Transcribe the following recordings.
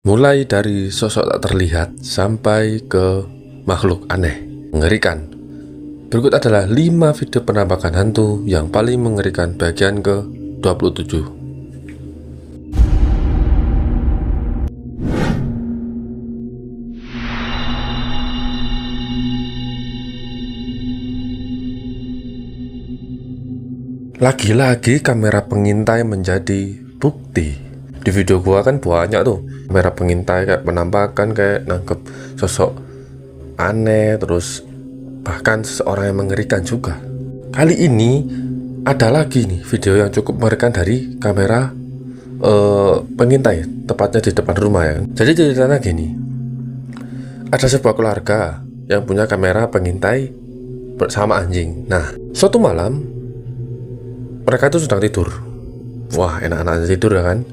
Mulai dari sosok tak terlihat sampai ke makhluk aneh, mengerikan. Berikut adalah 5 video penampakan hantu yang paling mengerikan bagian ke-27. Lagi-lagi kamera pengintai menjadi bukti. Di video gua kan banyak tuh kamera pengintai kayak penampakan, kayak nangkep sosok aneh, terus bahkan seseorang yang mengerikan juga. Kali ini ada lagi nih video yang cukup mengerikan dari kamera pengintai, tepatnya di depan rumah ya. Jadi ceritanya gini, ada sebuah keluarga yang punya kamera pengintai bersama anjing. Nah, suatu malam mereka itu sedang tidur. Wah, enak-enak tidur ya kan.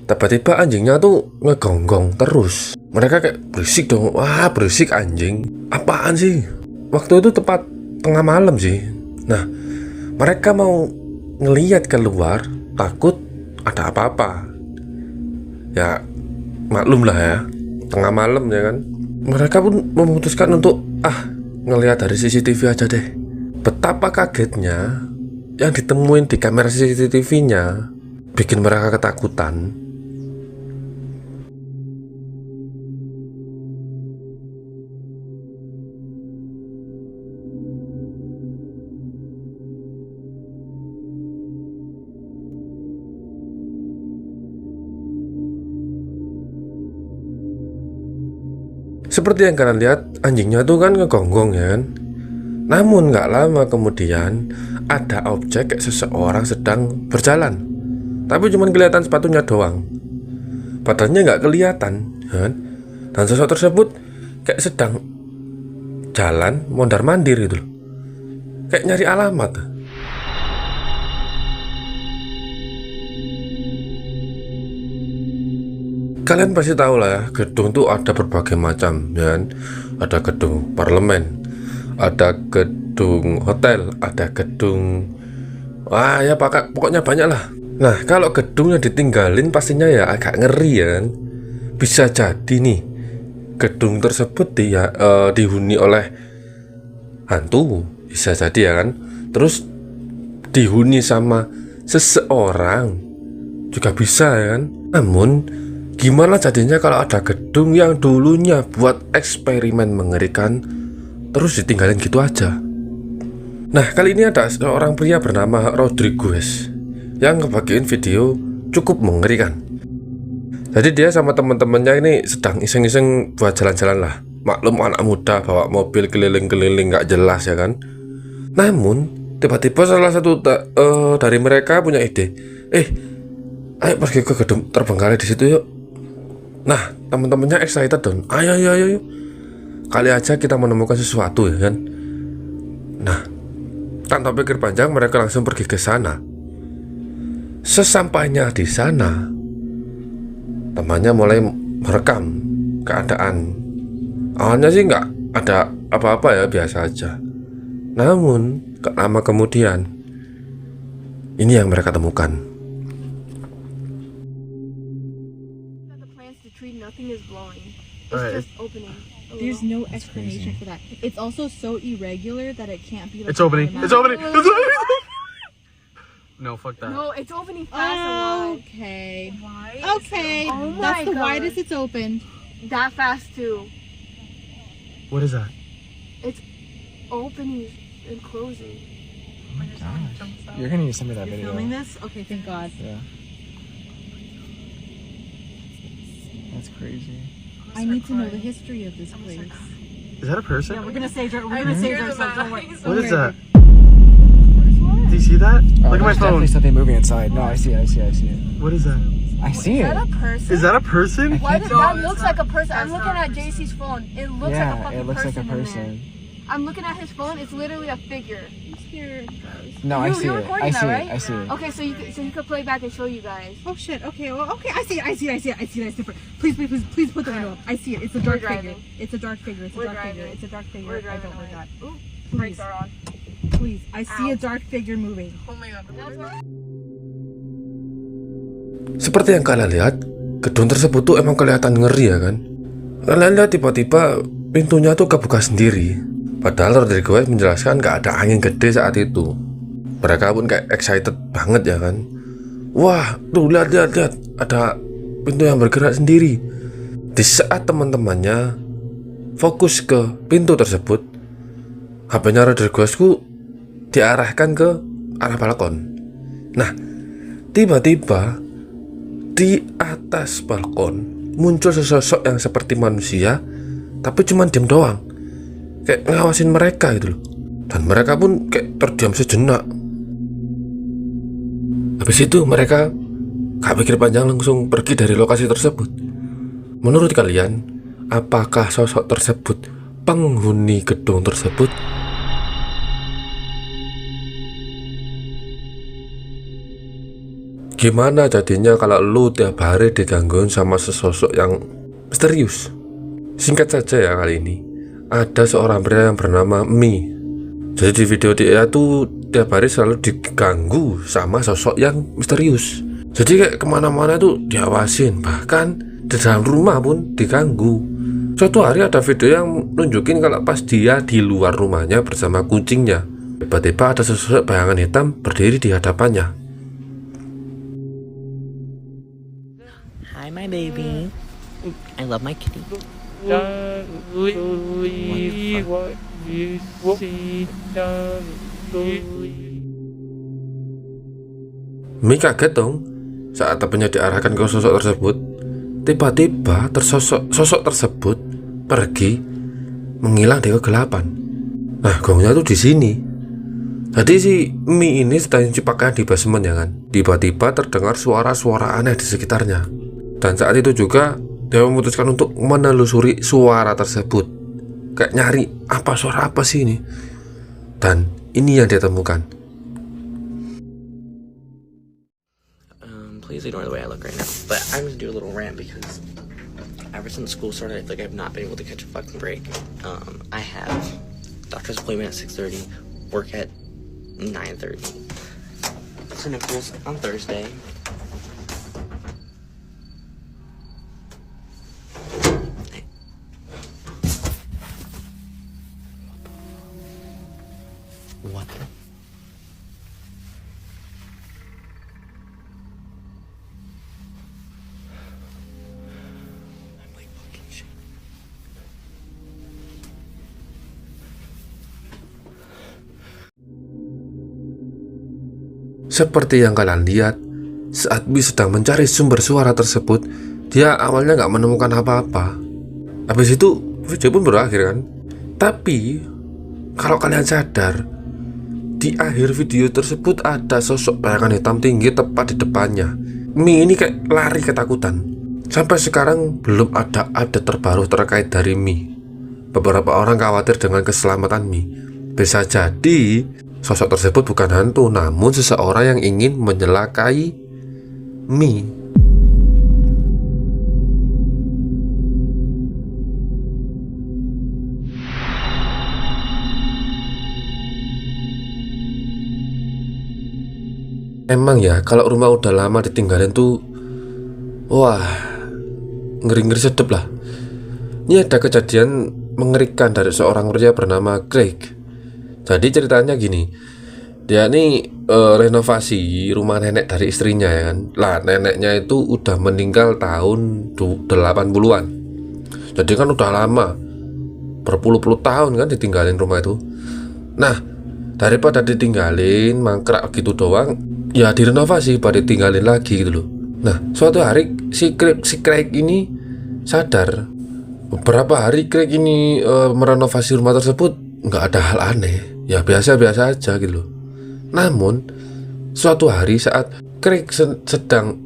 Tiba-tiba anjingnya tuh ngegonggong terus. Mereka kayak berisik dong. Wah, berisik anjing. Apaan sih? Waktu itu tepat tengah malam sih. Nah, mereka mau ngeliat keluar, takut ada apa-apa. Ya, maklum lah ya, tengah malam ya kan. Mereka pun memutuskan untuk ngelihat dari CCTV aja deh. Betapa kagetnya yang ditemuin di kamera CCTV-nya bikin mereka ketakutan. Seperti yang kalian lihat, anjingnya tuh kan ngegonggong ya kan. Namun gak lama kemudian ada objek kayak seseorang sedang berjalan, tapi cuma kelihatan sepatunya doang. Badannya gak kelihatan ya kan? Dan sosok tersebut kayak sedang jalan mondar mandir gitu loh. Kayak nyari alamat. Kalian pasti tahu lah ya, gedung tuh ada berbagai macam ya kan? Ada gedung parlemen, ada gedung hotel, ada gedung, wah ya pokoknya banyak lah. Nah, kalau gedungnya ditinggalin pastinya ya agak ngeri ya kan. Bisa jadi nih gedung tersebut dihuni oleh hantu, bisa jadi ya kan. Terus dihuni sama seseorang juga bisa ya kan. Namun gimana jadinya kalau ada gedung yang dulunya buat eksperimen mengerikan terus ditinggalin gitu aja? Nah, kali ini ada seorang pria bernama Rodriguez yang ngebagiin video cukup mengerikan. Jadi dia sama teman-temannya ini sedang iseng-iseng buat jalan-jalan lah. Maklum anak muda bawa mobil keliling-keliling gak jelas ya kan. Namun tiba-tiba salah satu dari mereka punya ide. Ayo pergi ke gedung terbengkalai di situ yuk. Nah, teman-temannya excited dong. Ayo. Kali aja kita menemukan sesuatu ya kan. Nah, tanpa pikir panjang mereka langsung pergi ke sana. Sesampainya di sana, temannya mulai merekam keadaan. Awalnya sih nggak ada apa-apa ya, biasa aja. Namun, gak lama kemudian, ini yang mereka temukan. Nothing is glowing. It's Alright. just opening. There's no explanation for that. It's also so irregular that it can't be like It's opening. It's opening. It's opening. No, fuck that. No, it's opening fast. Okay. Why? Okay. Oh my That's the God. widest it's opened. That fast too. What is that? It's opening and closing. You're gonna need to send me that You're video. filming this? Okay, thank God. Yeah. That's crazy. I need to know the history of this place. Is that a person? We're gonna save ourselves. Don't worry. What is that? Do you see that? Look at my phone. Definitely something moving inside. No, I see it. What is that? I see Is it. that a person? Is that a person? Why does that looks like a person? I'm looking at JC's phone. It looks like a Yeah, fucking it looks like a person. In person. there. I'm looking at his phone. It's literally a figure. No, I see You're it. recording I that, see right? it. I see it. Okay, so you could play back and show you guys. Oh shit. Okay. Well. Okay. I see it. It's different. Please put the window up. I see it. It's a dark figure. driving. It's a dark figure. We're driving. It's a dark figure. We're I driving don't like away. that. Ooh, Please. brakes are on. Please. I see a dark figure moving. Oh my God. Seperti yang kalian lihat, gedung tersebut tuh emang kelihatan ngeri ya kan. Kalian lihat tiba-tiba pintunya tuh kebuka sendiri. Padahal Rodriguez menjelaskan gak ada angin gede saat itu. Mereka pun kayak excited banget ya kan. Wah, tuh lihat, ada pintu yang bergerak sendiri. Di saat teman-temannya fokus ke pintu tersebut, HP-nya Rodriguez diarahkan ke arah balkon. Nah, tiba-tiba di atas balkon muncul sesosok yang seperti manusia, tapi cuma diam doang, kayak ngawasin mereka gitu loh. Dan mereka pun kayak terdiam sejenak. Habis itu mereka gak pikir panjang, langsung pergi dari lokasi tersebut. Menurut kalian, apakah sosok tersebut penghuni gedung tersebut? Gimana jadinya kalau lu tiap hari digangguin sama sesosok yang misterius? Singkat saja ya, kali ini ada seorang pria yang bernama Mi. Jadi di video dia tuh tiap hari selalu diganggu sama sosok yang misterius. Jadi kayak kemana-mana tuh diawasin, bahkan di dalam rumah pun diganggu. Suatu hari ada video yang nunjukin kalau pas dia di luar rumahnya bersama kucingnya, tiba-tiba ada sosok bayangan hitam berdiri di hadapannya. Hi, my baby. I love my kitty. Don't believe what you see. Don't believe. Mi kaget dong saat HP-nya diarahkan ke sosok tersebut. Tiba-tiba sosok tersebut pergi menghilang di kegelapan. Nah, gongnya tuh di sini. Jadi si Mi ini sedang cuci pakaian di basement ya kan. Tiba-tiba terdengar suara-suara aneh di sekitarnya. Dan saat itu juga dia memutuskan untuk menelusuri suara tersebut, kayak nyari suara apa sih ini. Dan ini yang dia temukan. Please ignore the way I look right now. But I'm gonna do a little rant because ever since school started, I feel like I've not been able to catch a fucking break. I have doctor's appointment at 6:30, work at 9:30, clinicals on Thursday. What the? I'm like fucking shit. Seperti yang kalian lihat, saat Mi sedang mencari sumber suara tersebut, dia awalnya gak menemukan apa-apa. Habis itu video pun berakhir kan. Tapi kalau kalian sadar, di akhir video tersebut ada sosok bayangan hitam tinggi tepat di depannya. Mi ini kayak lari ketakutan. Sampai sekarang belum ada update terbaru terkait dari Mi. Beberapa orang khawatir dengan keselamatan Mi. Bisa jadi sosok tersebut bukan hantu, namun seseorang yang ingin menyelakai Mi. Emang ya, kalau rumah udah lama ditinggalin tuh, wah, ngeri-ngeri sedep lah. Ini ada kejadian mengerikan dari seorang pria bernama Craig. Jadi ceritanya gini, dia nih renovasi rumah nenek dari istrinya ya kan. Lah neneknya itu udah meninggal tahun 80-an. Jadi kan udah lama, berpuluh-puluh tahun kan ditinggalin rumah itu. Nah, daripada ditinggalin mangkrak gitu doang, ya direnovasi, pada ditinggalin lagi gitu loh. Nah, suatu hari si Craig ini sadar. Beberapa hari Craig ini merenovasi rumah tersebut, nggak ada hal aneh, ya biasa-biasa aja gitu loh. Namun suatu hari saat Craig sedang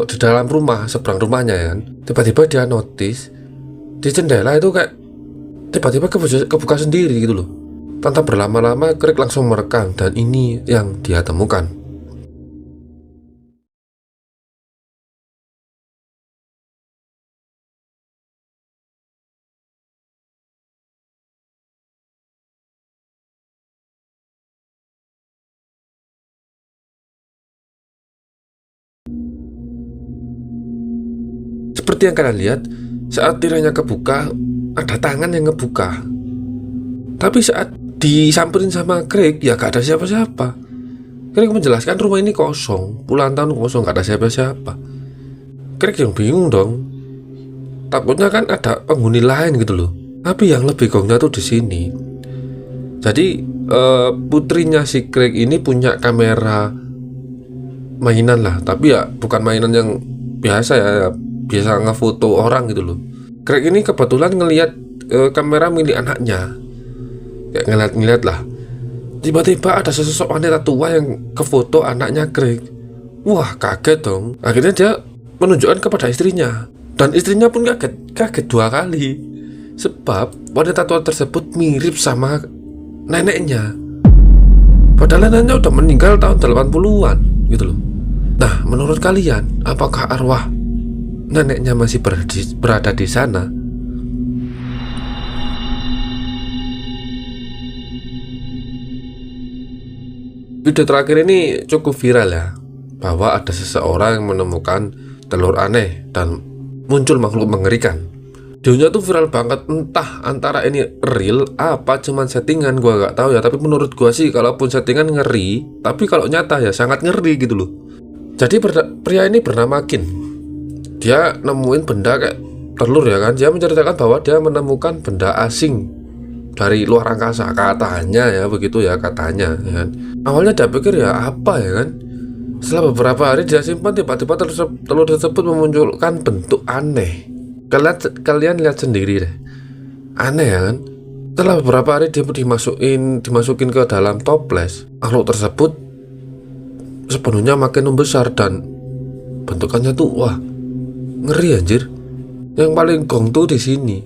di dalam rumah, seberang rumahnya ya kan, tiba-tiba dia notice di jendela itu kayak tiba-tiba kebuka sendiri gitu loh. Tanpa berlama-lama Craig langsung merekam, dan ini yang dia temukan. Seperti yang kalian lihat, saat tirainya kebuka, ada tangan yang ngebuka. Tapi saat disamperin sama Craig, ya gak ada siapa-siapa. Craig menjelaskan rumah ini kosong, puluhan tahun kosong, gak ada siapa-siapa. Craig yang bingung dong. Takutnya kan ada penghuni lain gitu loh. Tapi yang lebih gongnya tuh di sini. Jadi putrinya si Craig ini punya kamera mainan lah, tapi ya bukan mainan yang biasa ya, biasa ngefoto orang gitu loh. Craig ini kebetulan ngelihat kamera milik anaknya, kayak ngeliat lah. Tiba-tiba ada sesosok wanita tua yang kefoto anaknya Craig. Wah, kaget dong. Akhirnya dia menunjukkan kepada istrinya, dan istrinya pun kaget 2 kali, sebab wanita tua tersebut mirip sama neneknya. Padahal neneknya udah meninggal tahun 80-an gitu loh. Nah, menurut kalian, apakah arwah neneknya masih berada di sana? Video terakhir ini cukup viral ya, bahwa ada seseorang yang menemukan telur aneh dan muncul makhluk mengerikan. Videonya tuh viral banget, entah antara ini real apa cuman settingan, gua gak tahu ya. Tapi menurut gua sih, kalaupun settingan ngeri, tapi kalau nyata ya sangat ngeri gitu loh. Jadi pria ini bernama Kin. Dia nemuin benda kayak telur ya kan. Dia menceritakan bahwa dia menemukan benda asing dari luar angkasa, katanya ya, begitu ya katanya ya kan. Awalnya dia pikir ya apa ya kan. Setelah beberapa hari dia simpan, tiba-tiba telur tersebut memunculkan bentuk aneh. Kalian lihat sendiri deh, aneh ya kan. Setelah beberapa hari dia dimasukin ke dalam toples, makhluk tersebut sepenuhnya makin membesar dan bentukannya tuh wah ngeri anjir. Yang paling gong tuh di sini,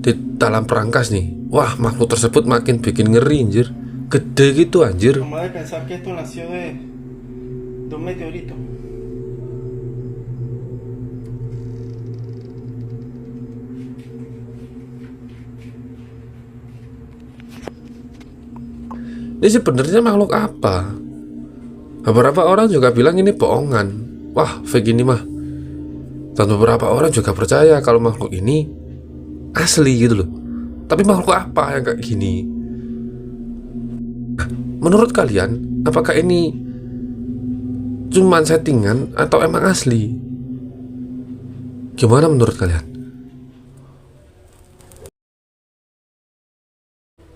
di dalam perangkas nih. Wah, makhluk tersebut makin bikin ngeri anjir. Gede gitu anjir. Como de pensar que esto nació de un meteorito. Ini sebenarnya makhluk apa? Beberapa orang juga bilang ini bohongan. Wah, fake ini mah. Dan beberapa orang juga percaya kalau makhluk ini asli gitu loh. Tapi makhluk apa yang kayak gini? Nah, menurut kalian, apakah ini cuman settingan atau emang asli? Gimana menurut kalian?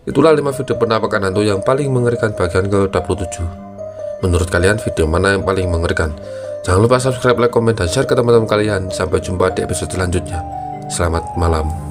Itulah 5 video penampakan hantu yang paling mengerikan bagian ke-27. Menurut kalian video mana yang paling mengerikan? Jangan lupa subscribe, like, komen, dan share ke teman-teman kalian. Sampai jumpa di episode selanjutnya. Selamat malam.